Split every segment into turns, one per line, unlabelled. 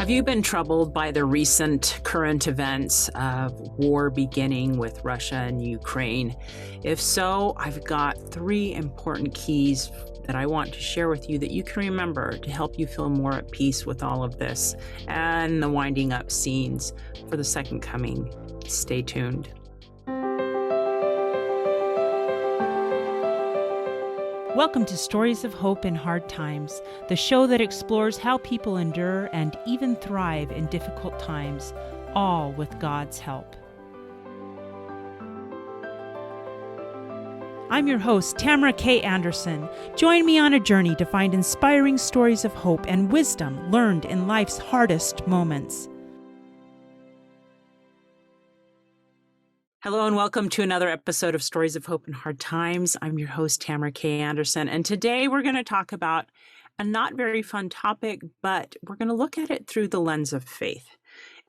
Have you been troubled by the recent current events of war beginning with Russia and Ukraine? If so, I've got 3 important keys that I want to share with you that you can remember to help you feel more at peace with all of this and the winding up scenes for the second coming. Stay tuned.
Welcome to Stories of Hope in Hard Times, the show that explores how people endure and even thrive in difficult times, all with God's help. I'm your host, Tamara K. Anderson. Join me on a journey to find inspiring stories of hope and wisdom learned in life's hardest moments.
Hello and welcome to another episode of Stories of Hope in Hard Times. I'm your host, Tamara K. Anderson, and today we're going to talk about a not very fun topic, but we're going to look at it through the lens of faith.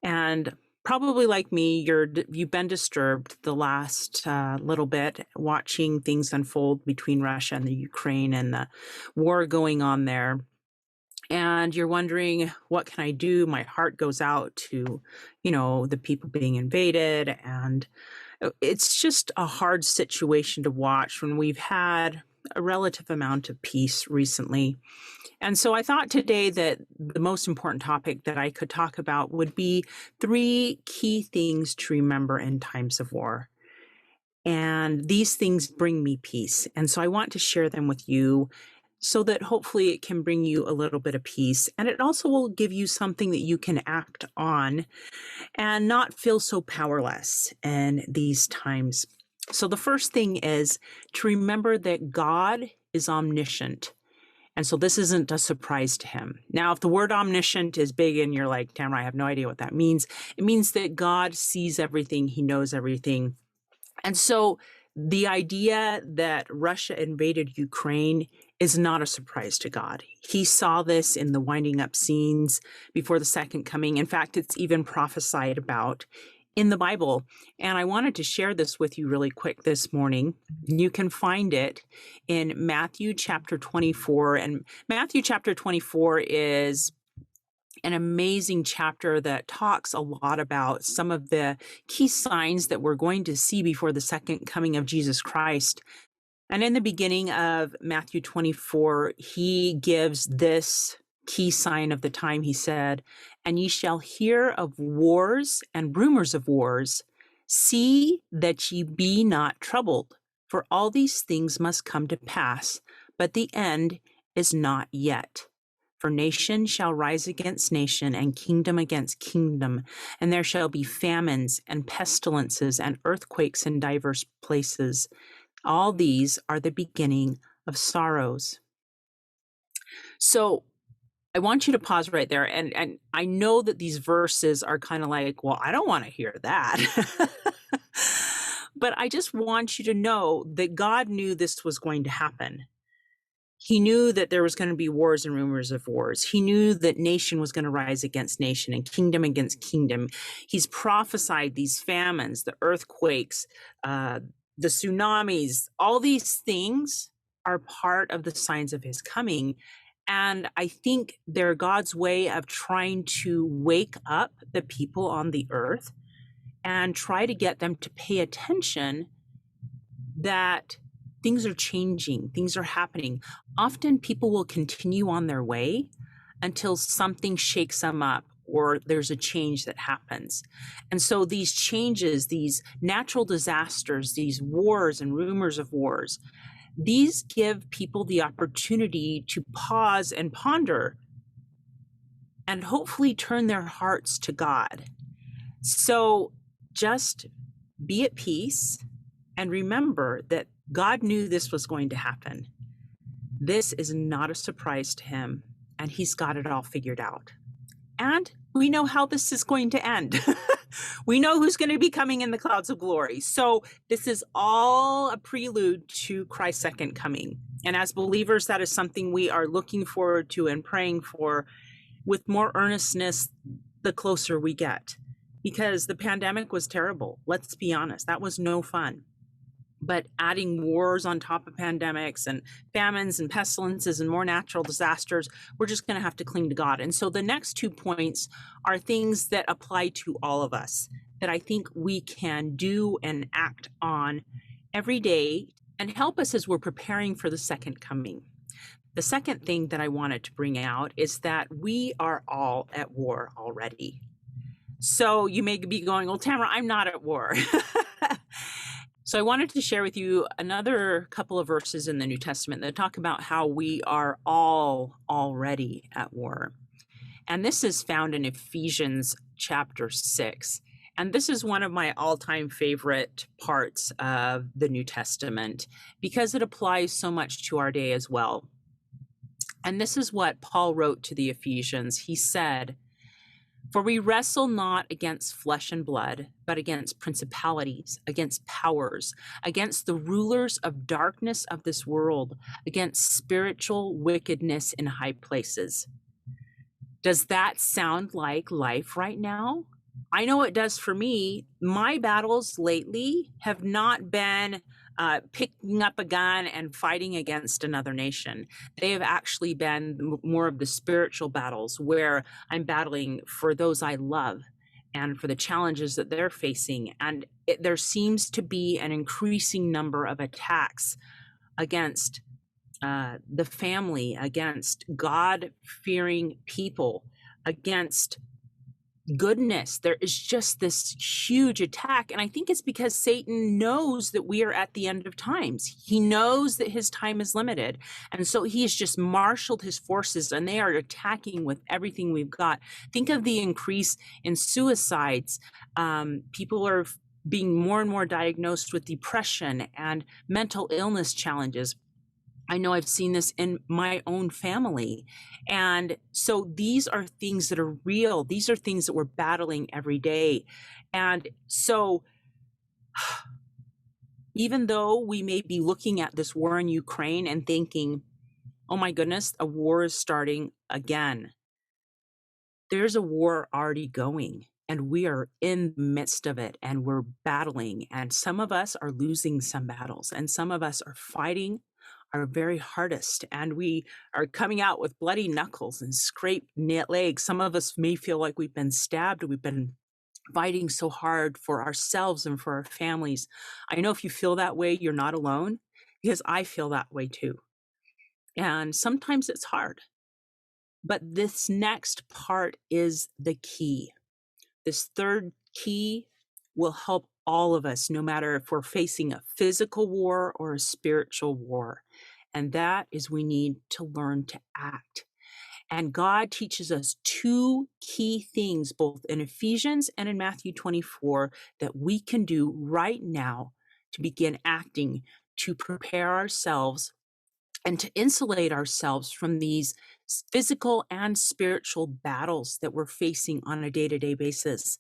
And probably like me, you've been disturbed the last little bit watching things unfold between Russia and the Ukraine and the war going on there. And you're wondering, what can I do? My heart goes out to, the people being invaded. And it's just a hard situation to watch when we've had a relative amount of peace recently. And so I thought today that the most important topic that I could talk about would be 3 key things to remember in times of war. And these things bring me peace. And so I want to share them with you so that hopefully it can bring you a little bit of peace. And it also will give you something that you can act on and not feel so powerless in these times. So the first thing is to remember that God is omniscient. And so this isn't a surprise to him. Now, if the word omniscient is big and you're like, Tamara, I have no idea what that means. It means that God sees everything. He knows everything. And so the idea that Russia invaded Ukraine is not a surprise to God. He saw this in the winding up scenes before the second coming. In fact, it's even prophesied about in the Bible. And I wanted to share this with you really quick this morning. You can find it in Matthew chapter 24. And Matthew chapter 24 is an amazing chapter that talks a lot about some of the key signs that we're going to see before the second coming of Jesus Christ. And in the beginning of Matthew 24, he gives this key sign of the time. He said, "And ye shall hear of wars and rumors of wars. See that ye be not troubled, for all these things must come to pass, but the end is not yet. For nation shall rise against nation, and kingdom against kingdom, and there shall be famines and pestilences and earthquakes in divers places. All these are the beginning of sorrows." So I want you to pause right there. And I know that these verses are kind of like, well, I don't want to hear that. But I just want you to know that God knew this was going to happen. He knew that there was going to be wars and rumors of wars. He knew that nation was going to rise against nation and kingdom against kingdom. He's prophesied these famines, the earthquakes, the tsunamis. All these things are part of the signs of his coming. And I think they're God's way of trying to wake up the people on the earth and try to get them to pay attention that things are changing, things are happening. Often people will continue on their way until something shakes them up or there's a change that happens. And so these changes, these natural disasters, these wars and rumors of wars, these give people the opportunity to pause and ponder and hopefully turn their hearts to God. So just be at peace and remember that God knew this was going to happen. This is not a surprise to him, and he's got it all figured out. And we know how this is going to end. We know who's going to be coming in the clouds of glory. So this is all a prelude to Christ's second coming. And as believers, that is something we are looking forward to and praying for with more earnestness the closer we get. Because the pandemic was terrible. Let's be honest. That was no fun. but adding wars on top of pandemics and famines and pestilences and more natural disasters, we're just going to have to cling to God. And so the next 2 points are things that apply to all of us that I think we can do and act on every day and help us as we're preparing for the second coming. The second thing that I wanted to bring out is that we are all at war already. So you may be going, well, Tamara, I'm not at war. So I wanted to share with you another couple of verses in the New Testament that talk about how we are all already at war. And this is found in Ephesians chapter 6. And this is one of my all-time favorite parts of the New Testament because it applies so much to our day as well. And this is what Paul wrote to the Ephesians. He said, "For we wrestle not against flesh and blood, but against principalities, against powers, against the rulers of darkness of this world, against spiritual wickedness in high places." Does that sound like life right now? I know it does for me. My battles lately have not been picking up a gun and fighting against another nation. They have actually been more of the spiritual battles where I'm battling for those I love and for the challenges that they're facing. And there seems to be an increasing number of attacks against the family, against God-fearing people, against goodness. There is just this huge attack. And I think it's because Satan knows that we are at the end of times. He knows that his time is limited. And so he has just marshaled his forces and they are attacking with everything we've got. Think of the increase in suicides. People are being more and more diagnosed with depression and mental illness challenges. I know I've seen this in my own family. And so these are things that are real. These are things that we're battling every day. And so even though we may be looking at this war in Ukraine and thinking, oh my goodness, a war is starting again. There's a war already going and we are in the midst of it and we're battling. And some of us are losing some battles and some of us are fighting our very hardest, and we are coming out with bloody knuckles and scraped legs. Some of us may feel like we've been stabbed. We've been fighting so hard for ourselves and for our families. I know if you feel that way, you're not alone, because I feel that way too. And sometimes it's hard. But this next part is the key. This third key will help all of us, no matter if we're facing a physical war or a spiritual war. And that is we need to learn to act. And God teaches us two key things, both in Ephesians and in Matthew 24, that we can do right now to begin acting, to prepare ourselves and to insulate ourselves from these physical and spiritual battles that we're facing on a day-to-day basis.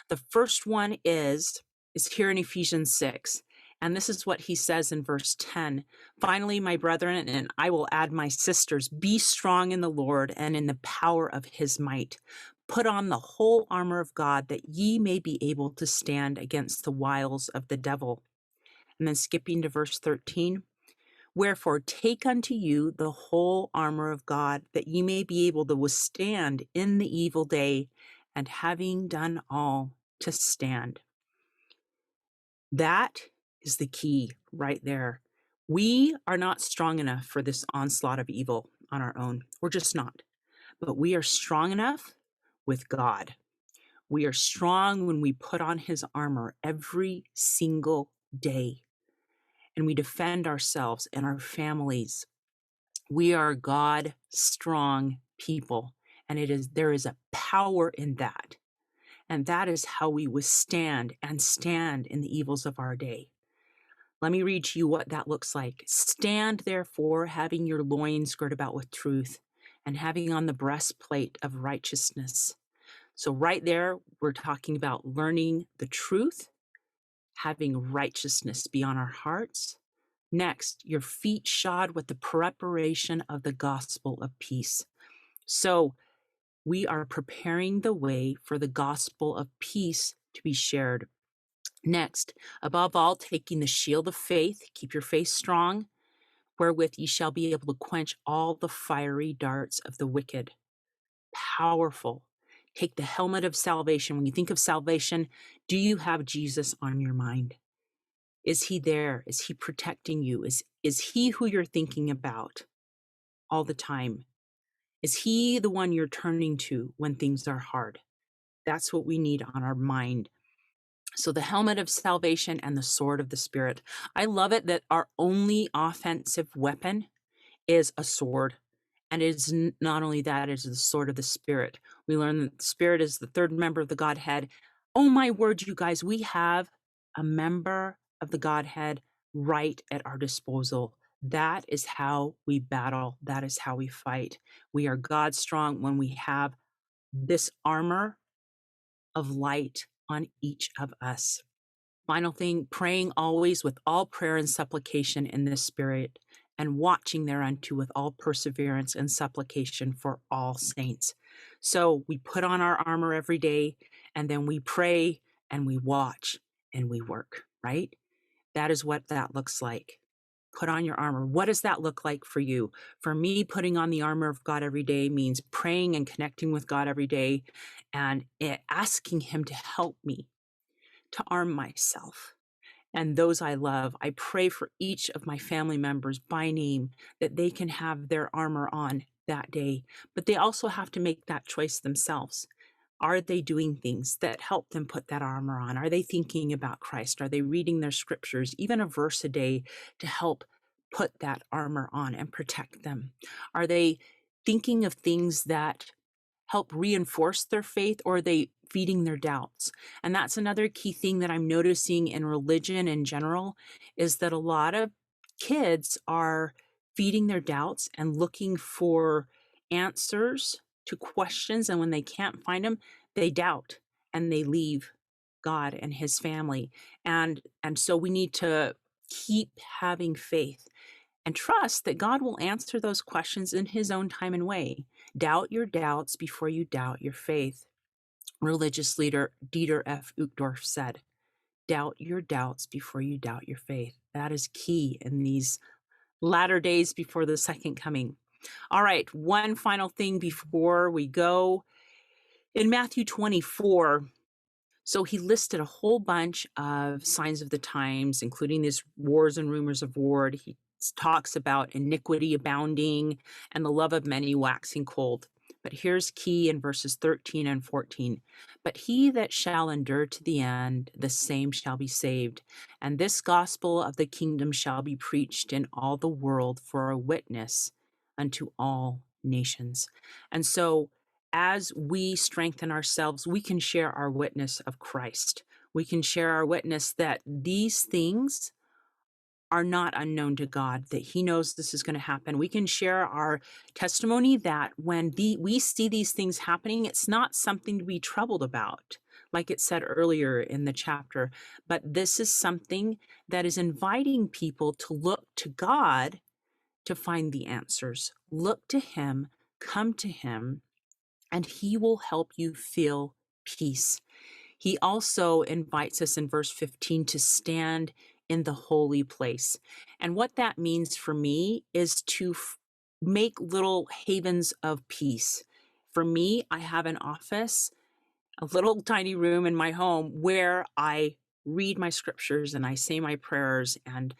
The first one is here in Ephesians 6. And this is what he says in verse 10. "Finally, my brethren, and I will add my sisters, be strong in the Lord and in the power of his might. Put on the whole armor of God that ye may be able to stand against the wiles of the devil." And then skipping to verse 13. "Wherefore take unto you the whole armor of God, that ye may be able to withstand in the evil day, and having done all, to stand." That is the key right there. We are not strong enough for this onslaught of evil on our own. We're just not. But we are strong enough with God. We are strong when we put on his armor every single day. And we defend ourselves and our families. We are God strong people. And there is a power in that. And that is how we withstand and stand in the evils of our day. Let me read to you what that looks like. "Stand therefore, having your loins girt about with truth, and having on the breastplate of righteousness." So right there, we're talking about learning the truth, having righteousness be on our hearts. Next, your feet shod with the preparation of the gospel of peace. So we are preparing the way for the gospel of peace to be shared. Next, above all, taking the shield of faith, keep your faith strong, wherewith ye shall be able to quench all the fiery darts of the wicked. Powerful. Take the helmet of salvation. When you think of salvation, do you have Jesus on your mind? Is he there? Is he protecting you? Is he who you're thinking about all the time? Is he the one you're turning to when things are hard? That's what we need on our mind. So the helmet of salvation and the sword of the Spirit. I love it that our only offensive weapon is a sword. And it is not only that, it is the sword of the Spirit. We learn that the Spirit is the third member of the Godhead. Oh my word, you guys, we have a member of the Godhead right at our disposal. That is how we battle. That is how we fight. We are God strong when we have this armor of light on each of us. Final thing, praying always with all prayer and supplication in the Spirit, and watching thereunto with all perseverance and supplication for all saints. So we put on our armor every day, and then we pray and we watch and we work, right? That is what that looks like. Put on your armor. What does that look like for you? For me, putting on the armor of God every day means praying and connecting with God every day and asking him to help me to arm myself and those I love. I pray for each of my family members by name that they can have their armor on that day, but they also have to make that choice themselves. Are they doing things that help them put that armor on? Are they thinking about Christ? Are they reading their scriptures, even a verse a day, to help put that armor on and protect them? Are they thinking of things that help reinforce their faith, or are they feeding their doubts? And that's another key thing that I'm noticing in religion in general, is that a lot of kids are feeding their doubts and looking for answers to questions. And when they can't find them, they doubt and they leave God and his family. And so we need to keep having faith and trust that God will answer those questions in his own time and way. Doubt your doubts before you doubt your faith. Religious leader Dieter F. Uchtdorf said, doubt your doubts before you doubt your faith. That is key in these latter days before the second coming. All right, one final thing before we go. In Matthew 24, so he listed a whole bunch of signs of the times, including these wars and rumors of war. He talks about iniquity abounding and the love of many waxing cold. But here's key in verses 13 and 14. But he that shall endure to the end, the same shall be saved. And this gospel of the kingdom shall be preached in all the world for a witness unto all nations. And so as we strengthen ourselves, we can share our witness of Christ. We can share our witness that these things are not unknown to God, that he knows this is going to happen. We can share our testimony that when we see these things happening, it's not something to be troubled about, like it said earlier in the chapter, but this is something that is inviting people to look to God to find the answers. Look to him, come to him, and he will help you feel peace. He also invites us in verse 15 to stand in the holy place. And what that means for me is to make little havens of peace. For me, I have an office, a little tiny room in my home where I read my scriptures and I say my prayers and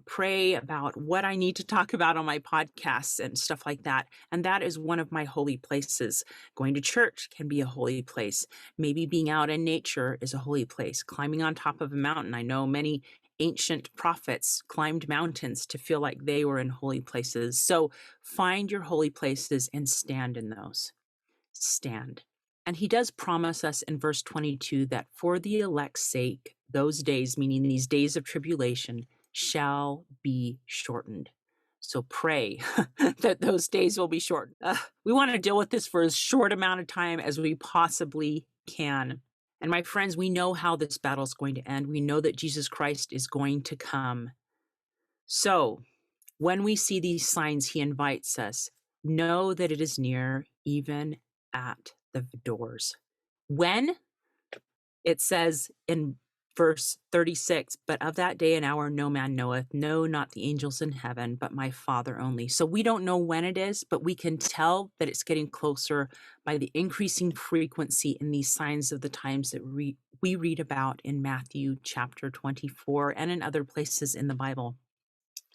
pray about what I need to talk about on my podcasts and stuff like that. And that is one of my holy places. Going to church can be a holy place. Maybe being out in nature is a holy place. Climbing on top of a mountain. I know many ancient prophets climbed mountains to feel like they were in holy places. So find your holy places and stand in those. Stand. And he does promise us in verse 22 that for the elect's sake, those days, meaning these days of tribulation, shall be shortened. So pray that those days will be shortened. We want to deal with this for as short amount of time as we possibly can. And my friends, we know how this battle is going to end. We know that Jesus Christ is going to come. So when we see these signs, he invites us, know that it is near, even at the doors. When? It says in Verse 36, but of that day and hour no man knoweth, no, not the angels in heaven, but my Father only. So we don't know when it is, but we can tell that it's getting closer by the increasing frequency in these signs of the times that we read about in Matthew chapter 24 and in other places in the Bible.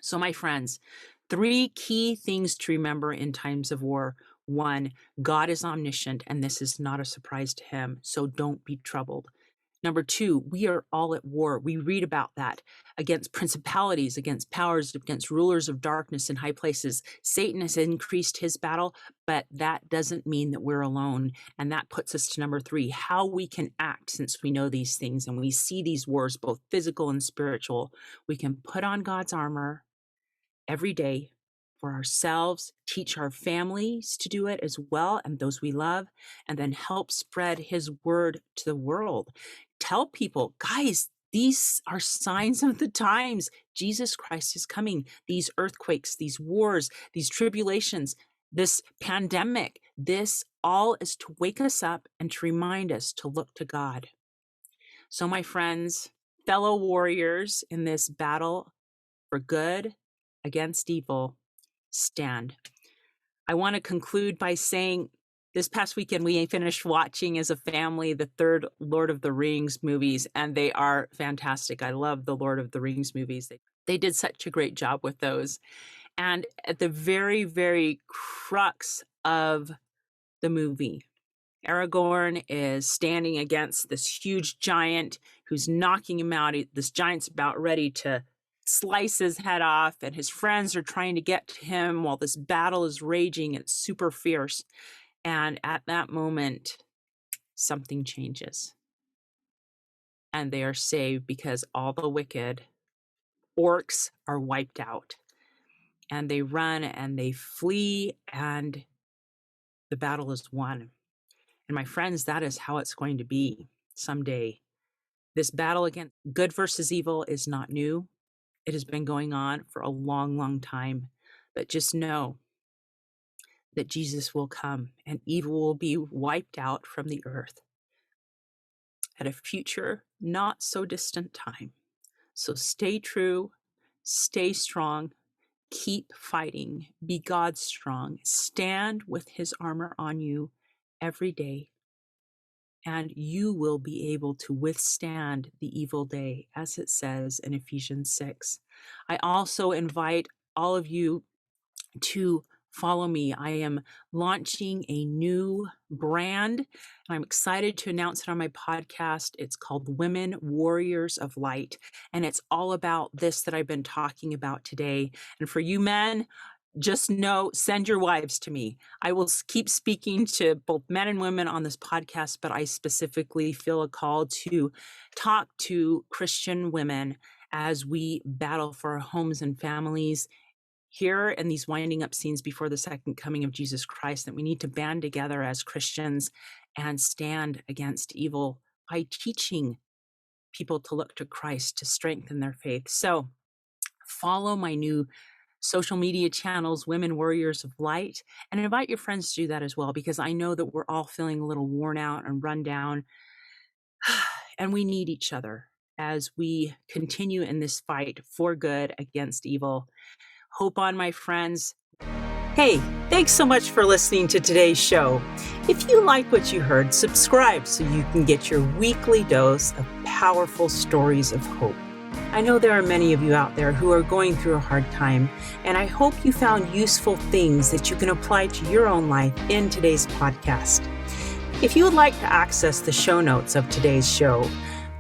So my friends, 3 key things to remember in times of war. 1, God is omniscient, and this is not a surprise to him, so don't be troubled. Number 2, we are all at war. We read about that against principalities, against powers, against rulers of darkness in high places. Satan has increased his battle, but that doesn't mean that we're alone. And that puts us to number 3, how we can act since we know these things and we see these wars, both physical and spiritual. We can put on God's armor every day for ourselves, teach our families to do it as well, and those we love, and then help spread his word to the world. Tell people, guys, these are signs of the times. Jesus Christ is coming. These earthquakes, these wars, these tribulations, this pandemic, this all is to wake us up and to remind us to look to God. So my friends, fellow warriors in this battle for good against evil, stand. I want to conclude by saying this past weekend, we finished watching as a family the 3rd Lord of the Rings movies, and they are fantastic. I love the Lord of the Rings movies. They did such a great job with those. And at the very, very crux of the movie, Aragorn is standing against this huge giant who's knocking him out. This giant's about ready to slice his head off, and his friends are trying to get to him while this battle is raging. It's super fierce. And at that moment, something changes. And they are saved because all the wicked orcs are wiped out. And they run and they flee, and the battle is won. And my friends, that is how it's going to be someday. This battle against good versus evil is not new. It has been going on for a long, long time. But just know that Jesus will come and evil will be wiped out from the earth at a future not so distant time. So stay true, stay strong, keep fighting, be God strong, stand with his armor on you every day, and you will be able to withstand the evil day, as it says in Ephesians 6. I also invite all of you to follow me. I am launching a new brand, and I'm excited to announce it on my podcast. It's called Women Warriors of Light, and it's all about this that I've been talking about today. And for you men, just know, send your wives to me. I will keep speaking to both men and women on this podcast, but I specifically feel a call to talk to Christian women as we battle for our homes and families here in these winding up scenes before the second coming of Jesus Christ, that we need to band together as Christians and stand against evil by teaching people to look to Christ to strengthen their faith. So follow my new social media channels, Women Warriors of Light, and invite your friends to do that as well, because I know that we're all feeling a little worn out and run down, and we need each other as we continue in this fight for good against evil. Hope on, my friends. Hey, thanks so much for listening to today's show. If you like what you heard, subscribe so you can get your weekly dose of powerful stories of hope. I know there are many of you out there who are going through a hard time, and I hope you found useful things that you can apply to your own life in today's podcast. If you would like to access the show notes of today's show,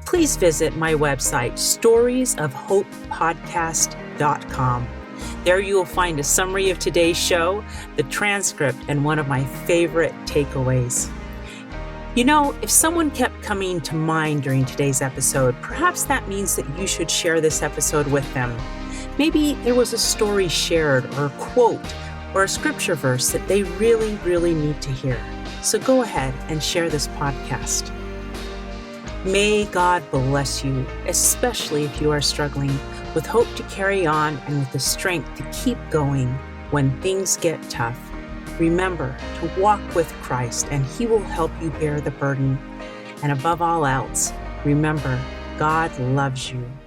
please visit my website, storiesofhopepodcast.com. There you will find a summary of today's show, the transcript, and one of my favorite takeaways. You know, if someone kept coming to mind during today's episode, perhaps that means that you should share this episode with them. Maybe there was a story shared or a quote or a scripture verse that they really, really need to hear. So go ahead and share this podcast. May God bless you, especially if you are struggling, with hope to carry on and with the strength to keep going when things get tough. Remember to walk with Christ, and He will help you bear the burden. And above all else, remember God loves you.